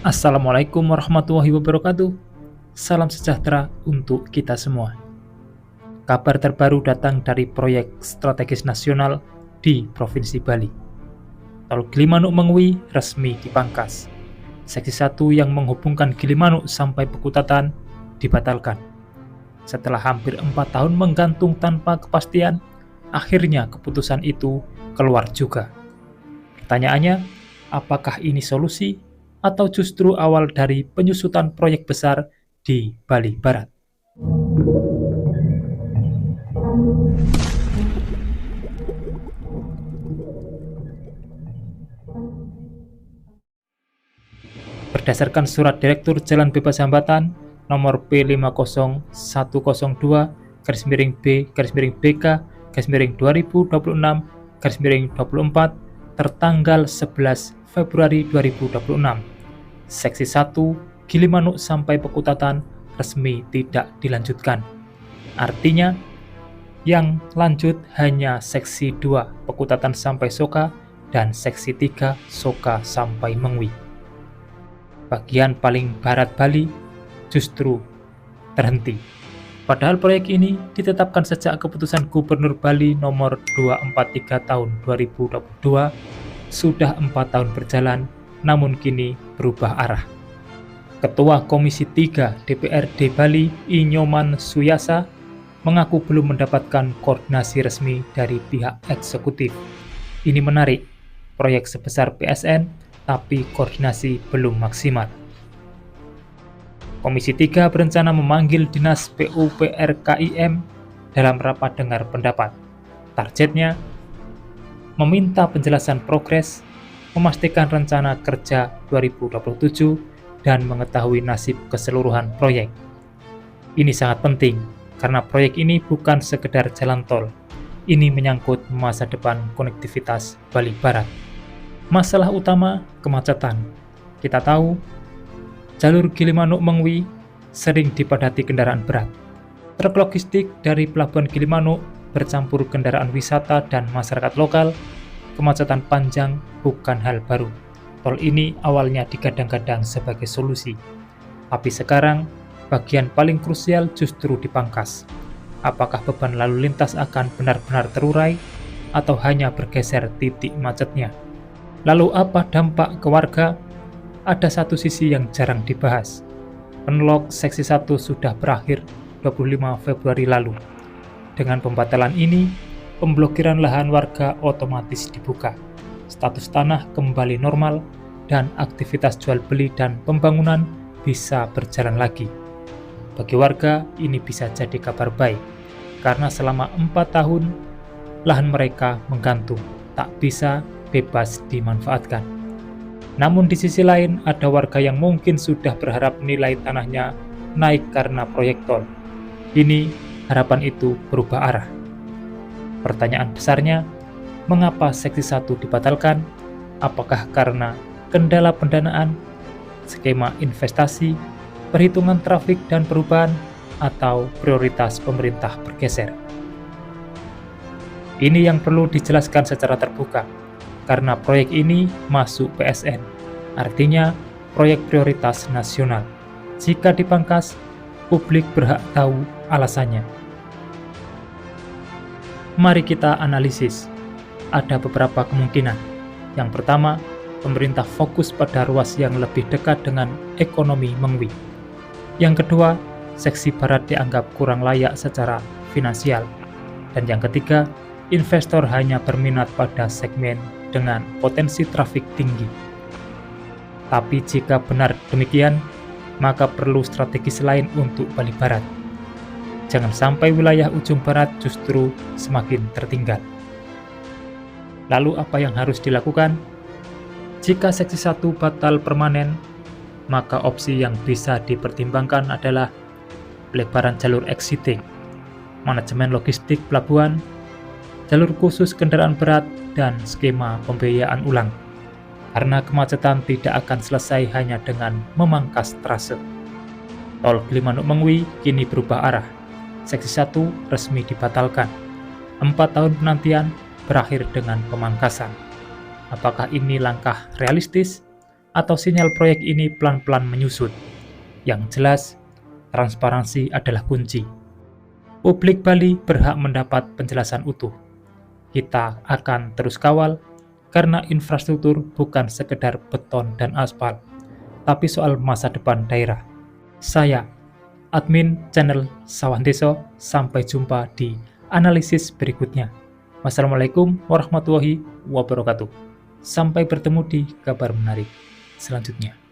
Assalamualaikum warahmatullahi wabarakatuh. Salam sejahtera untuk kita semua. Kabar terbaru datang dari proyek strategis nasional di Provinsi Bali. Tol Gilimanuk Mengwi resmi dipangkas. Seksi 1 yang menghubungkan Gilimanuk sampai Pekutatan dibatalkan. Setelah hampir 4 tahun menggantung tanpa kepastian, akhirnya keputusan itu keluar juga. Pertanyaannya, apakah ini solusi atau justru awal dari penyusutan proyek besar di Bali Barat? Berdasarkan Surat Direktur Jalan Bebas Hambatan nomor P5012-B-BK-2026-24 tertanggal 11 Februari 2026, Seksi 1 Gilimanuk sampai Pekutatan resmi tidak dilanjutkan. Artinya, yang lanjut hanya Seksi 2 Pekutatan sampai Soka dan Seksi 3 Soka sampai Mengwi. Bagian paling barat Bali justru terhenti. Padahal proyek ini ditetapkan sejak keputusan Gubernur Bali nomor 243 tahun 2022, sudah 4 tahun berjalan, namun kini berubah arah. Ketua Komisi 3 DPRD Bali, Inyoman Suyasa, mengaku belum mendapatkan koordinasi resmi dari pihak eksekutif. Ini menarik, proyek sebesar PSN, tapi koordinasi belum maksimal. Komisi 3 berencana memanggil Dinas PUPR-KIM dalam rapat dengar pendapat. Targetnya, meminta penjelasan progres, memastikan rencana kerja 2027, dan mengetahui nasib keseluruhan proyek. Ini sangat penting, karena proyek ini bukan sekedar jalan tol. Ini menyangkut masa depan konektivitas Bali Barat. Masalah utama, kemacetan. Kita tahu, jalur Gilimanuk Mengwi sering dipadati kendaraan berat. Truk logistik dari Pelabuhan Gilimanuk bercampur kendaraan wisata dan masyarakat lokal. Kemacetan panjang bukan hal baru. Tol ini awalnya digadang-gadang sebagai solusi. Tapi sekarang, bagian paling krusial justru dipangkas. Apakah beban lalu lintas akan benar-benar terurai, atau hanya bergeser titik macetnya? Lalu apa dampak ke warga? Ada satu sisi yang jarang dibahas. Penlok Seksi 1 sudah berakhir 25 Februari lalu. Dengan pembatalan ini, pemblokiran lahan warga otomatis dibuka, status tanah kembali normal, dan aktivitas jual beli dan pembangunan bisa berjalan lagi. Bagi warga, ini bisa jadi kabar baik, karena selama 4 tahun, lahan mereka menggantung, tak bisa bebas dimanfaatkan. Namun di sisi lain, ada warga yang mungkin sudah berharap nilai tanahnya naik karena proyek tol. Ini, harapan itu berubah arah. Pertanyaan besarnya, mengapa Seksi 1 dibatalkan? Apakah karena kendala pendanaan, skema investasi, perhitungan trafik dan perubahan, atau prioritas pemerintah bergeser? Ini yang perlu dijelaskan secara terbuka, karena proyek ini masuk PSN, artinya proyek prioritas nasional. Jika dipangkas, publik berhak tahu alasannya. Mari kita analisis. Ada beberapa kemungkinan. Yang pertama, pemerintah fokus pada ruas yang lebih dekat dengan ekonomi Mengwi. Yang kedua, Seksi Barat dianggap kurang layak secara finansial. Dan yang ketiga, investor hanya berminat pada segmen dengan potensi trafik tinggi. Tapi jika benar demikian, maka perlu strategi lain untuk Bali Barat. Jangan sampai wilayah ujung barat justru semakin tertinggal. Lalu apa yang harus dilakukan? Jika Seksi 1 batal permanen, maka opsi yang bisa dipertimbangkan adalah pelebaran jalur exiting, manajemen logistik pelabuhan, jalur khusus kendaraan berat, dan skema pembiayaan ulang. Karena kemacetan tidak akan selesai hanya dengan memangkas trase. Tol Gilimanuk Mengwi kini berubah arah. Seksi 1 resmi dibatalkan. 4 tahun penantian berakhir dengan pemangkasan. Apakah ini langkah realistis atau sinyal proyek ini pelan-pelan menyusut. Yang jelas, transparansi adalah kunci. Publik Bali berhak mendapat penjelasan utuh. Kita akan terus kawal, karena infrastruktur bukan sekedar beton dan aspal, tapi soal masa depan daerah. Saya, admin channel Sawandeso, sampai jumpa di analisis berikutnya. Wassalamualaikum warahmatullahi wabarakatuh. Sampai bertemu di kabar menarik selanjutnya.